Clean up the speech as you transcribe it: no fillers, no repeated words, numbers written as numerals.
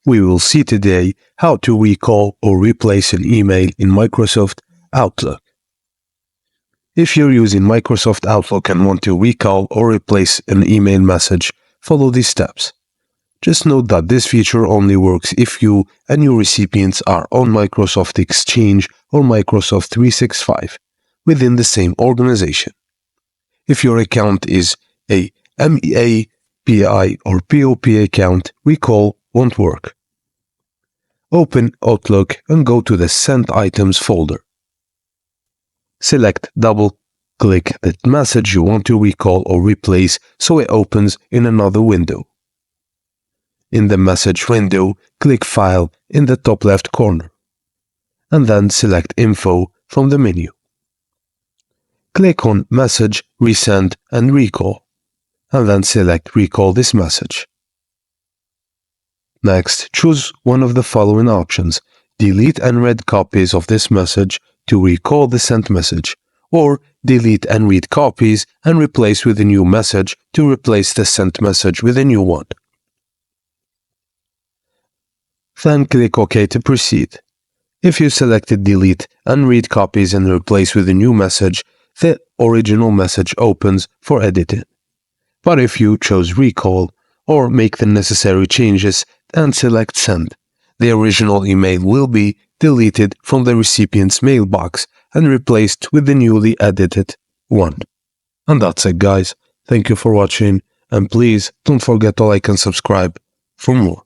We will see today how to recall or replace an email in Microsoft Outlook. If you're using Microsoft Outlook and want to recall or replace an email message, follow these steps. Just note that this feature only works if you and your recipients are on Microsoft Exchange or Microsoft 365 within the same organization. If your account is a MEA, PI, or POP account, recall won't work. Open Outlook and go to the Sent Items folder. Double-click the message you want to recall or replace so it opens in another window. In the message window, click File in the top left corner, and then select Info from the menu. Click on Message, Resend, and Recall, and then select Recall this message. Next, choose one of the following options: delete and read copies of this message to recall the sent message, or delete and read copies and replace with a new message to replace the sent message with a new one. Then click OK to proceed. If you selected delete and read copies and replace with a new message, the original message opens for editing. But if you chose recall or make the necessary changes and select send, the original email will be deleted from the recipient's mailbox and replaced with the newly edited one. And that's it, guys. Thank you for watching, and please don't forget to like and subscribe for more.